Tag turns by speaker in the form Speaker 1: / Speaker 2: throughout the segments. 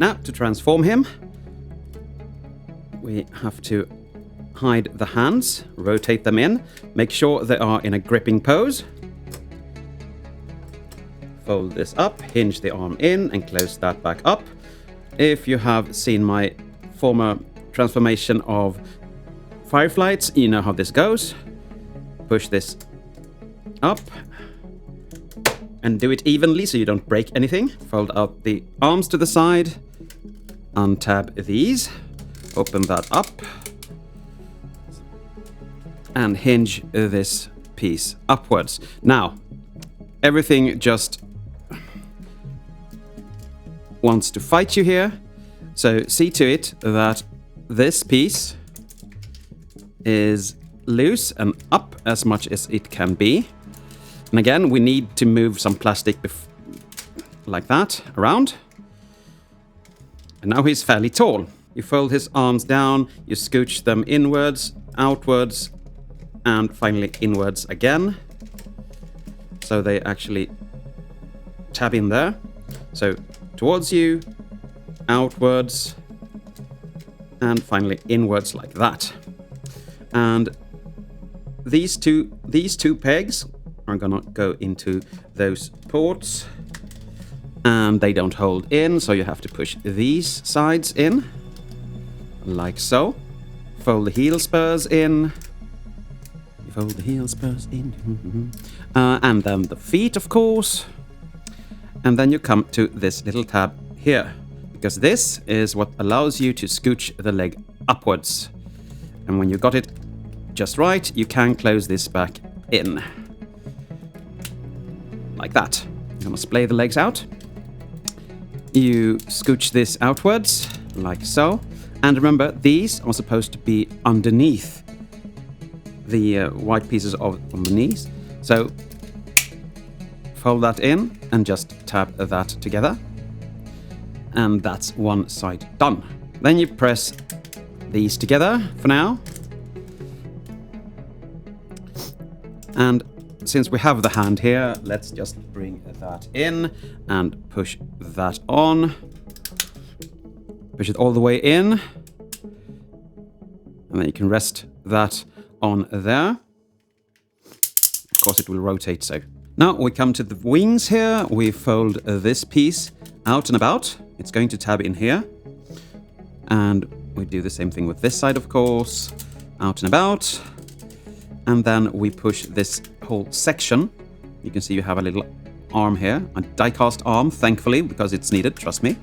Speaker 1: Now, to transform him, we have to hide the hands, rotate them in, make sure they are in a gripping pose. Fold this up, hinge the arm in, and close that back up. If you have seen my former transformation of Fireflies, you know how this goes. Push this up and do it evenly so you don't break anything. Fold out the arms to the side, untab these, open that up, and hinge this piece upwards. Now, everything just wants to fight you here, so see to it that this piece is loose and up as much as it can be. And again, we need to move some plastic like that around. And now he's fairly tall. You fold his arms down, you scooch them inwards, outwards, and finally inwards again. So they actually tab in there. So towards you, outwards, and finally inwards like that. And these two pegs are gonna go into those ports, and they don't hold in, so you have to push these sides in, like so. Fold the heel spurs in. You fold the heel spurs in. And then the feet, of course. And then you come to this little tab here, because this is what allows you to scooch the leg upwards. And when you got it just right, you can close this back in. Like that. You're gonna splay the legs out. You scooch this outwards, like so. And remember, these are supposed to be underneath the white pieces on the knees. So fold that in and just tab that together. And that's one side done. Then you press these together for now. And since we have the hand here, let's just bring that in and push that on. Push it all the way in. And then you can rest that on there. Of course, it will rotate so. Now we come to the wings here. We fold this piece out and about. It's going to tab in here. And we do the same thing with this side, of course. Out and about. And then we push this whole section. You can see you have a little arm here. A die-cast arm, thankfully, because it's needed, trust me.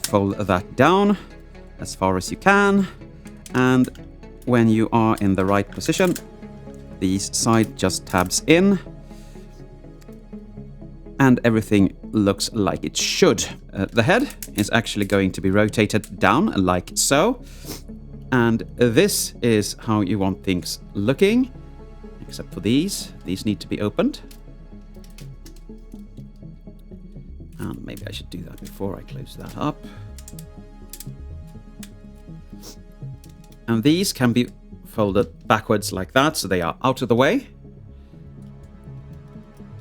Speaker 1: Fold that down as far as you can. And when you are in the right position, these side just tabs in. And everything looks like it should. The head is actually going to be rotated down like so. And this is how you want things looking, except for these. These need to be opened. And maybe I should do that before I close that up. And these can be folded backwards like that, so they are out of the way.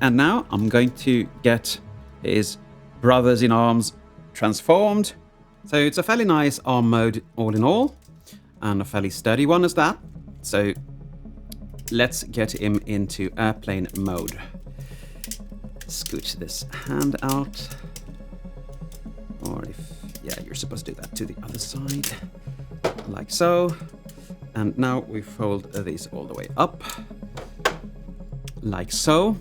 Speaker 1: And now I'm going to get his brothers in arms transformed. So it's a fairly nice arm mode all in all. And a fairly sturdy one as that. So let's get him into airplane mode. Scooch this hand out. Or yeah, you're supposed to do that to the other side. Like so. And now we fold these all the way up. Like so.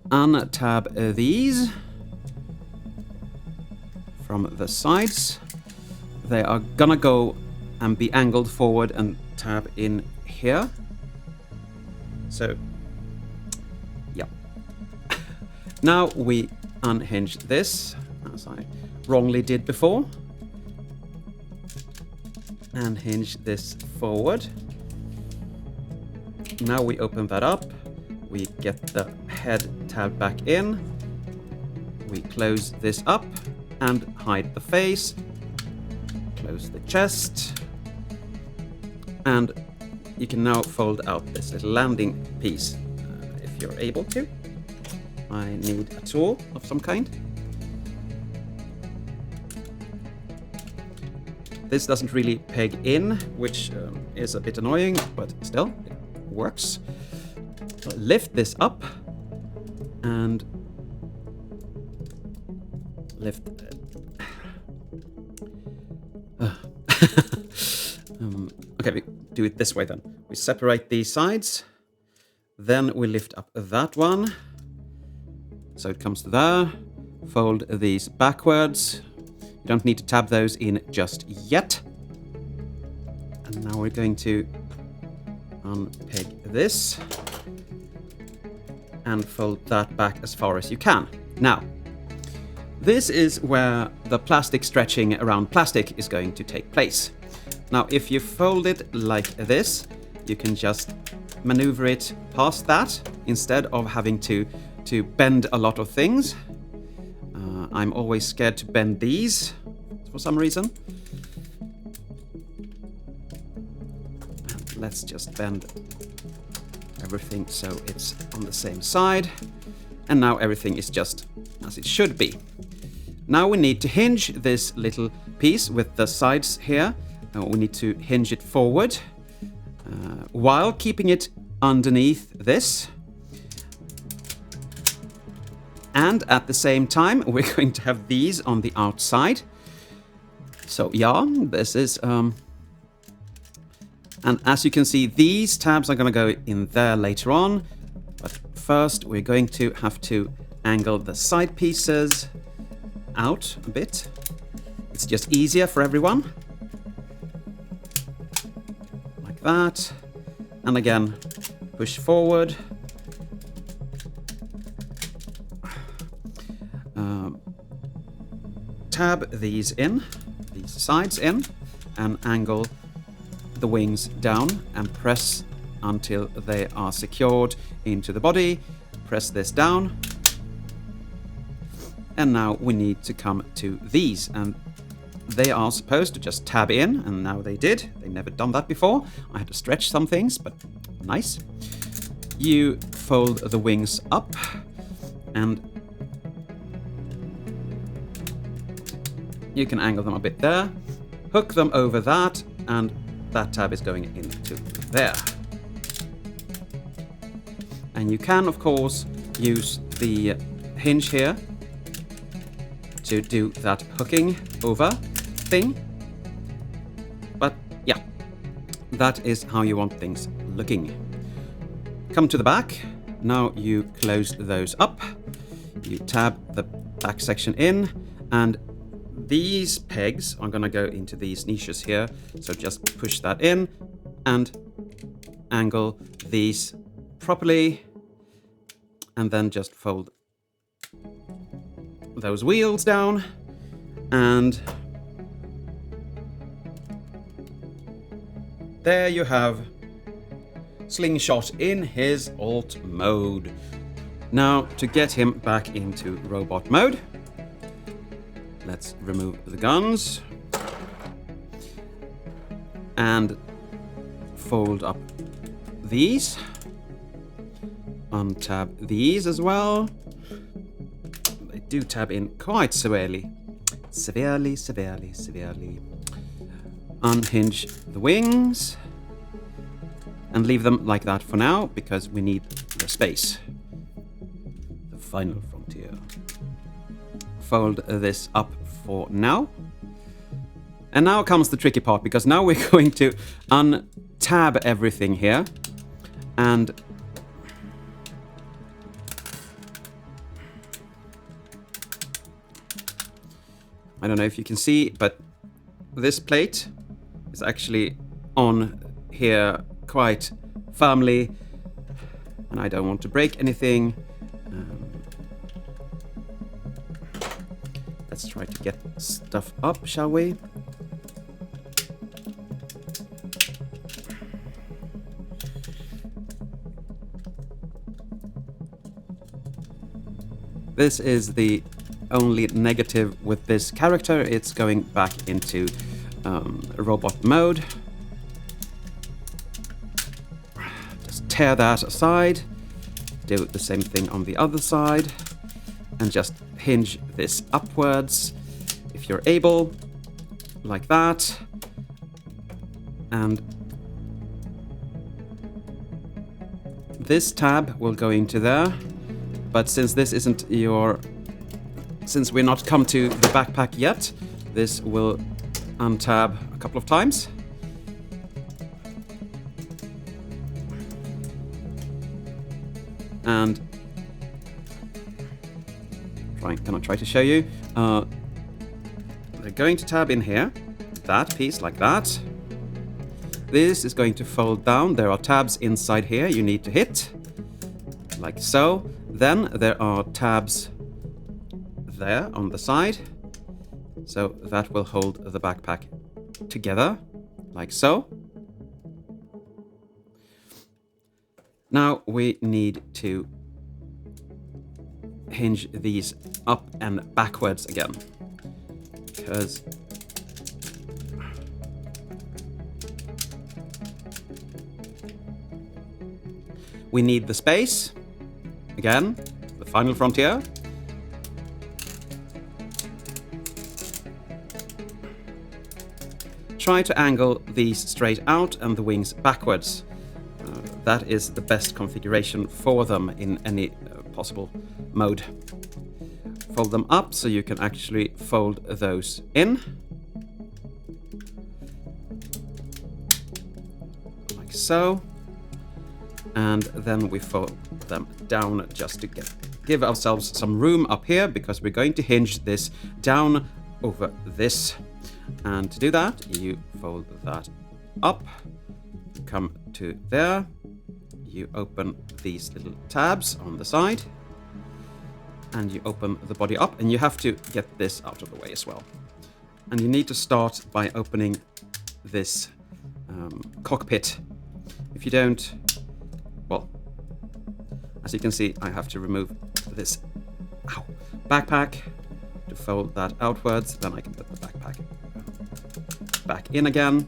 Speaker 1: Untab these from the sides. They are gonna go and be angled forward and tab in here. So, yeah. Now we unhinge this, as I wrongly did before. And hinge this forward. Now we open that up. We get the head tabbed back in. We close this up and hide the face. Close the chest. And you can now fold out this little landing piece, if you're able to. I need a tool of some kind. This doesn't really peg in, which is a bit annoying, but still, it works. Lift this up and lift. Okay, we do it this way then. We separate these sides, then we lift up that one, so it comes to there. Fold these backwards. You don't need to tab those in just yet. And now we're going to unpeg this and fold that back as far as you can. Now, this is where the plastic stretching around plastic is going to take place. Now, if you fold it like this, you can just maneuver it past that instead of having to bend a lot of things. I'm always scared to bend these for some reason. And let's just bend everything so it's on the same side. And now everything is just as it should be. Now we need to hinge this little piece with the sides here. We need to hinge it forward while keeping it underneath this. And at the same time, we're going to have these on the outside. So yeah, this is... And as you can see, these tabs are going to go in there later on. But first, we're going to have to angle the side pieces out a bit. It's just easier for everyone. Like that. And again, push forward. Tab these sides in, and angle the wings down and press until they are secured into the body. Press this down. And now we need to come to these, and they are supposed to just tab in, and now they did. They've never done that before. I had to stretch some things, but nice. You fold the wings up and you can angle them a bit there, hook them over that, and that tab is going into there. And you can, of course, use the hinge here to do that hooking over thing. But yeah, that is how you want things looking. Come to the back. Now you close those up. You tab the back section in, and these pegs are going to go into these niches here. So just push that in and angle these properly, and then just fold those wheels down, and there you have Slingshot in his alt mode. Now, to get him back into robot mode, let's remove the guns and fold up these. Untab these as well. They do tab in quite severely. Severely. Unhinge the wings and leave them like that for now because we need the space. The final frontier. Fold this up for now. And now comes the tricky part, because now we're going to untab everything here and I don't know if you can see, but this plate is actually on here quite firmly, and I don't want to break anything. Let's try to get stuff up, shall we? This is the only negative with this character. It's going back into robot mode. Just tear that aside. Do the same thing on the other side. And just hinge this upwards if you're able, like that. And this tab will go into there, but since this isn't since we're not come to the backpack yet, this will untab a couple of times. And gonna try to show you. They're going to tab in here, that piece like that. This is going to fold down. There are tabs inside here you need to hit, like so. Then there are tabs there on the side, so that will hold the backpack together, like so. Now we need to hinge these up and backwards again, because we need the space. Again, the final frontier. Try to angle these straight out and the wings backwards. That is the best configuration for them in any possible mode. Fold them up so you can actually fold those in. Like so. And then we fold them down just to give ourselves some room up here, because we're going to hinge this down over this. And to do that, you fold that up, come to there, you open these little tabs on the side, and you open the body up, and you have to get this out of the way as well. And you need to start by opening this cockpit. If you don't, well, as you can see, I have to remove this backpack to fold that outwards. Then I can put the backpack back in again.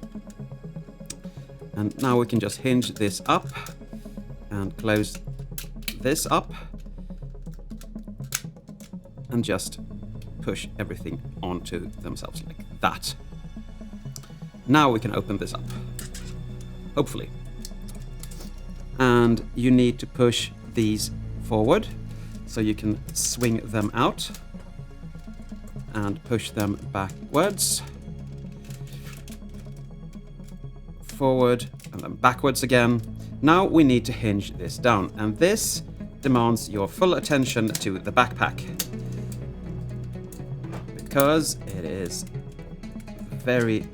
Speaker 1: And now we can just hinge this up and close this up and just push everything onto themselves like that. Now we can open this up, hopefully. And you need to push these forward so you can swing them out and push them backwards, forward, and then backwards again. Now we need to hinge this down, and this demands your full attention to the backpack, because it is very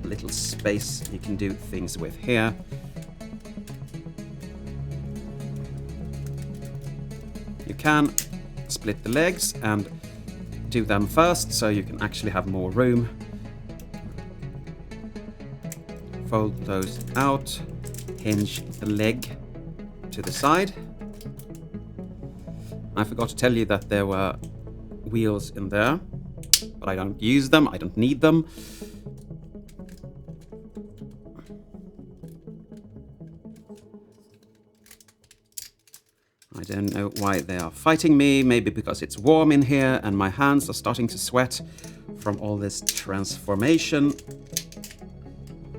Speaker 1: little space you can do things with here. You can split the legs and do them first so you can actually have more room. Fold those out, hinge the leg to the side. I forgot to tell you that there were wheels in there, but I don't use them, I don't need them. I don't know why they are fighting me, maybe because it's warm in here and my hands are starting to sweat from all this transformation.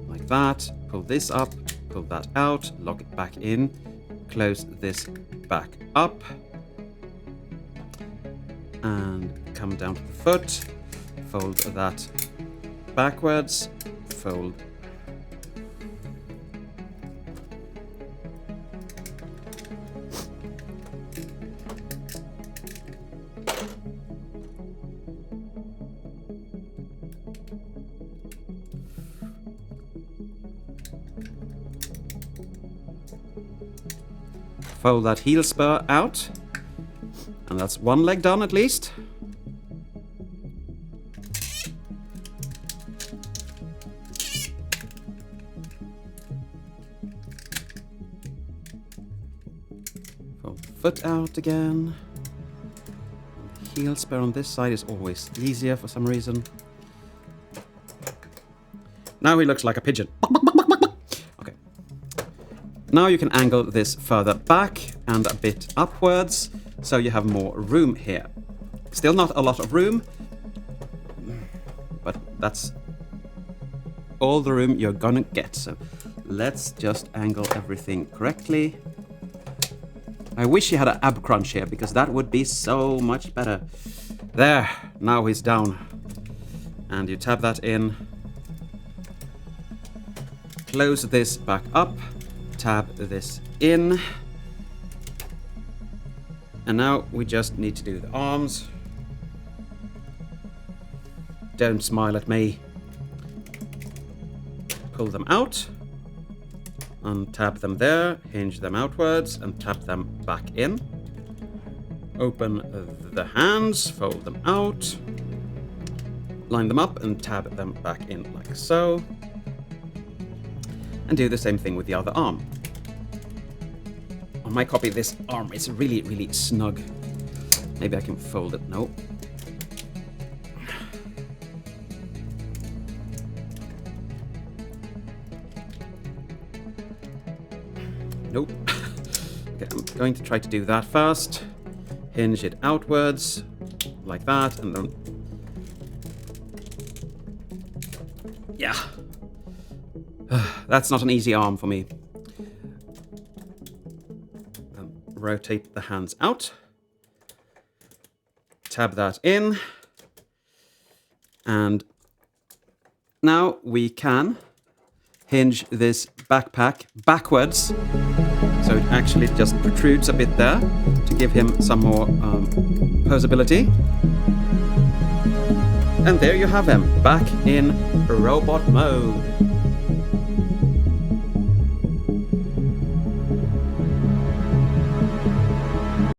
Speaker 1: Like that, pull this up, pull that out, lock it back in, close this back up, and come down to the foot, fold that backwards, fold fold that heel spur out, and that's one leg done at least. Fold the foot out again. The heel spur on this side is always easier for some reason. Now he looks like a pigeon. Okay. Now you can angle this further back and a bit upwards, so you have more room here. Still not a lot of room, but that's all the room you're gonna get. So let's just angle everything correctly. I wish he had an ab crunch here, because that would be so much better. There, now he's down. And you tab that in. Close this back up. Tab this in. And now we just need to do the arms. Don't smile at me. Pull them out. Untab them there. Hinge them outwards and tap them back in. Open the hands. Fold them out. Line them up and tab them back in like so. And do the same thing with the other arm. On my copy, this arm is really, really snug. Maybe I can fold it. No. Nope. Okay, I'm going to try to do that first. Hinge it outwards, like that, and then... Yeah. That's not an easy arm for me. Rotate the hands out. Tab that in. And now we can hinge this backpack backwards. So it actually just protrudes a bit there to give him some more posability. And there you have him, back in robot mode.